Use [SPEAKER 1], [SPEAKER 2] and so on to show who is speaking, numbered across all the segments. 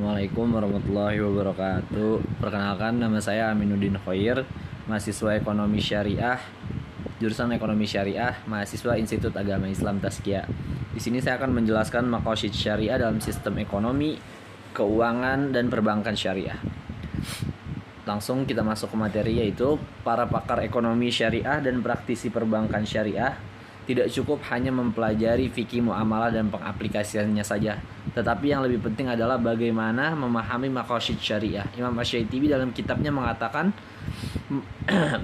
[SPEAKER 1] Assalamualaikum warahmatullahi wabarakatuh. Perkenalkan, nama saya Aminuddin Khoir, mahasiswa Ekonomi Syariah, jurusan Ekonomi Syariah, mahasiswa Institut Agama Islam Tazkiyah. Di sini saya akan menjelaskan maqasid syariah dalam sistem ekonomi, keuangan, dan perbankan syariah. Langsung kita masuk ke materi, yaitu para pakar ekonomi syariah dan praktisi perbankan syariah tidak cukup hanya mempelajari fikih muamalah dan pengaplikasiannya saja, tetapi yang lebih penting adalah bagaimana memahami maqasid syariah. Imam Asy-Syaitibi dalam kitabnya mengatakan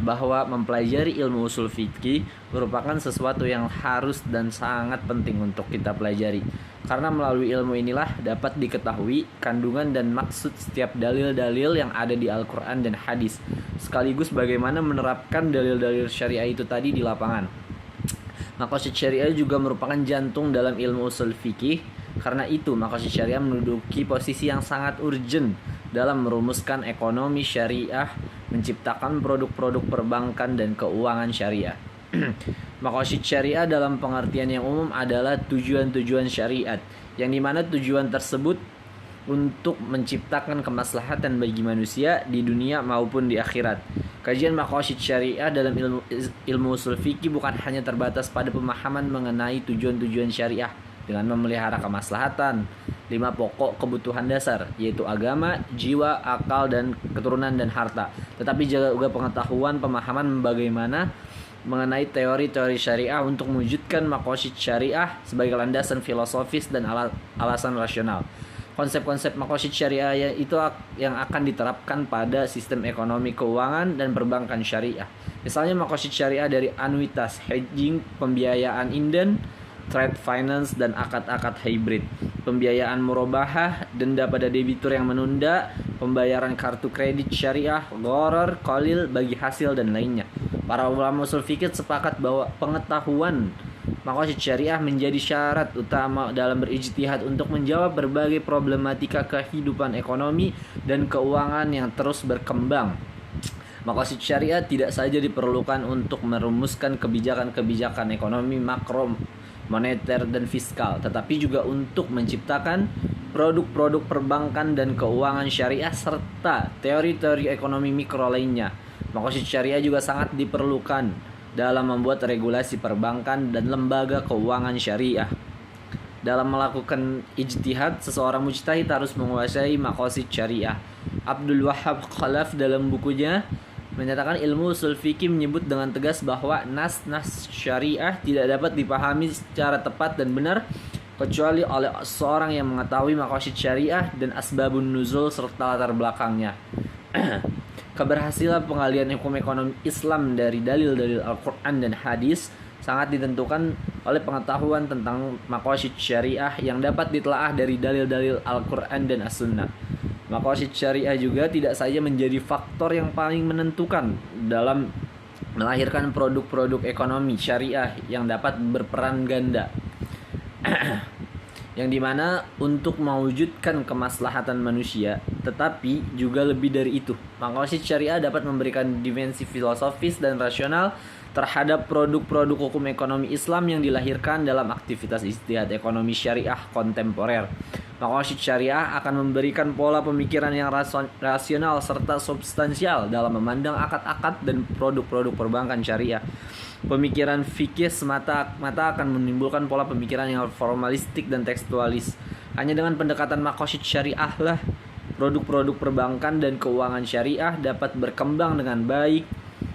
[SPEAKER 1] bahwa mempelajari ilmu usul fikih merupakan sesuatu yang harus dan sangat penting untuk kita pelajari, karena melalui ilmu inilah dapat diketahui kandungan dan maksud setiap dalil-dalil yang ada di Al-Quran dan hadis, sekaligus bagaimana menerapkan dalil-dalil syariah itu tadi di lapangan. Maqasid syariah juga merupakan jantung dalam ilmu usul fikih. Karena itu, maqasid syariah menduduki posisi yang sangat urgent dalam merumuskan ekonomi syariah, menciptakan produk-produk perbankan dan keuangan syariah. Maqasid syariah dalam pengertian yang umum adalah tujuan-tujuan syariat, yang dimana tujuan tersebut untuk menciptakan kemaslahatan bagi manusia di dunia maupun di akhirat. Kajian maqasid syariah dalam ilmu usul fikih bukan hanya terbatas pada pemahaman mengenai tujuan-tujuan syariah dengan memelihara kemaslahatan 5 pokok kebutuhan dasar, yaitu agama, jiwa, akal, dan keturunan dan harta, tetapi juga pengetahuan pemahaman bagaimana mengenai teori-teori syariah untuk mewujudkan maqasid syariah sebagai landasan filosofis dan alasan rasional. Konsep-konsep maqasid syariah itu yang akan diterapkan pada sistem ekonomi keuangan dan perbankan syariah. Misalnya maqasid syariah dari anuitas, hedging, pembiayaan inden, trade finance, dan akad-akad hybrid, pembiayaan murabahah, denda pada debitur yang menunda, pembayaran kartu kredit syariah, gharar, qalil, bagi hasil, dan lainnya. Para ulama usul fikih sepakat bahwa pengetahuan maqasid syariah menjadi syarat utama dalam berijtihad untuk menjawab berbagai problematika kehidupan ekonomi dan keuangan yang terus berkembang. Maqasid syariah tidak saja diperlukan untuk merumuskan kebijakan-kebijakan ekonomi makro, moneter, dan fiskal, tetapi juga untuk menciptakan produk-produk perbankan dan keuangan syariah serta teori-teori ekonomi mikro lainnya. Maqasid syariah juga sangat diperlukan dalam membuat regulasi perbankan dan lembaga keuangan syariah. Dalam melakukan ijtihad, seseorang mujtahid harus menguasai maqasid syariah. Abdul Wahhab Khalaf dalam bukunya menyatakan ilmu usul fikih menyebut dengan tegas bahwa nas-nas syariah tidak dapat dipahami secara tepat dan benar kecuali oleh seorang yang mengetahui maqasid syariah dan asbabun nuzul serta latar belakangnya. Keberhasilan pengalihan hukum ekonomi Islam dari dalil-dalil Al-Quran dan hadis sangat ditentukan oleh pengetahuan tentang maqasid syariah yang dapat ditelaah dari dalil-dalil Al-Quran dan As-Sunnah. Maqasid syariah juga tidak saja menjadi faktor yang paling menentukan dalam melahirkan produk-produk ekonomi syariah yang dapat berperan ganda, yang dimana untuk mewujudkan kemaslahatan manusia, tetapi juga lebih dari itu. Maqasid syariah dapat memberikan dimensi filosofis dan rasional terhadap produk-produk hukum ekonomi Islam yang dilahirkan dalam aktivitas ijtihad ekonomi syariah kontemporer. Maqasid syariah akan memberikan pola pemikiran yang rasional serta substansial dalam memandang akad-akad dan produk-produk perbankan syariah. Pemikiran fikih semata-mata akan menimbulkan pola pemikiran yang formalistik dan tekstualis. Hanya dengan pendekatan maqasid syariah lah produk-produk perbankan dan keuangan syariah dapat berkembang dengan baik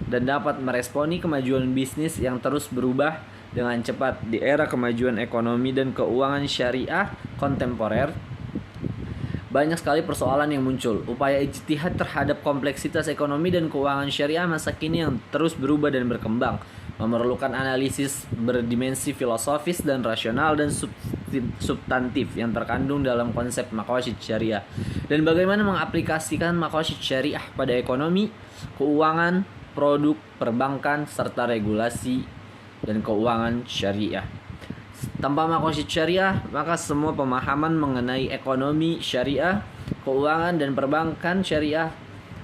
[SPEAKER 1] dan dapat meresponi kemajuan bisnis yang terus berubah dengan cepat. Di era kemajuan ekonomi dan keuangan syariah kontemporer, banyak sekali persoalan yang muncul. Upaya ijtihad terhadap kompleksitas ekonomi dan keuangan syariah masa kini yang terus berubah dan berkembang memerlukan analisis berdimensi filosofis dan rasional dan substantif yang terkandung dalam konsep maqasid syariah, dan bagaimana mengaplikasikan maqasid syariah pada ekonomi, keuangan, produk perbankan, serta regulasi dan keuangan syariah. Tanpa maqasid syariah, maka semua pemahaman mengenai ekonomi syariah, keuangan, dan perbankan syariah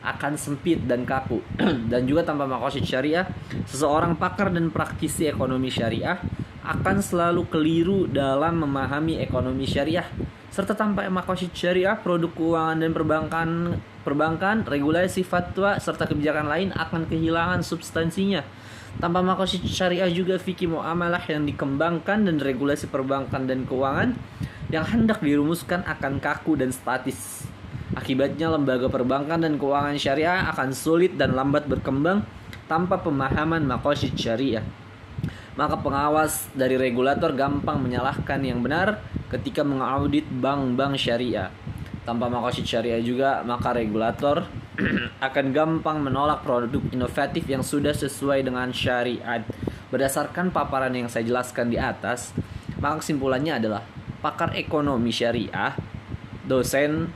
[SPEAKER 1] akan sempit dan kaku. Dan juga tanpa maqasid syariah, seseorang pakar dan praktisi ekonomi syariah akan selalu keliru dalam memahami ekonomi syariah Serta tanpa maqasid syariah, produk keuangan dan perbankan, regulasi fatwa serta kebijakan lain akan kehilangan substansinya. Tanpa maqasid syariah juga fikih muamalah yang dikembangkan dan regulasi perbankan dan keuangan yang hendak dirumuskan akan kaku dan statis. Akibatnya lembaga perbankan dan keuangan syariah akan sulit dan lambat berkembang tanpa pemahaman maqasid syariah. Maka pengawas dari regulator gampang menyalahkan yang benar ketika mengaudit bank-bank syariah. Tanpa maqasid syariah juga, maka regulator akan gampang menolak produk inovatif yang sudah sesuai dengan syariat. Berdasarkan paparan yang saya jelaskan di atas, maka kesimpulannya adalah pakar ekonomi syariah, dosen,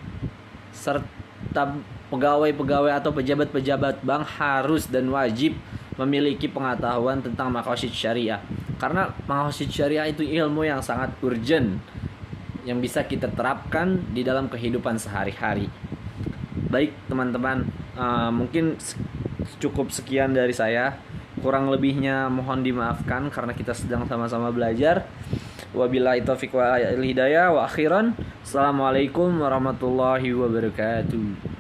[SPEAKER 1] serta pegawai-pegawai atau pejabat-pejabat bank harus dan wajib memiliki pengetahuan tentang maqasid syariah. Karena maqasid syariah itu ilmu yang sangat urgent yang bisa kita terapkan di dalam kehidupan sehari-hari. Baik teman-teman, mungkin cukup sekian dari saya. Kurang lebihnya mohon dimaafkan karena kita sedang sama-sama belajar. Wabillahi taufiq wal hidayah wa akhiran. Assalamualaikum warahmatullahi wabarakatuh.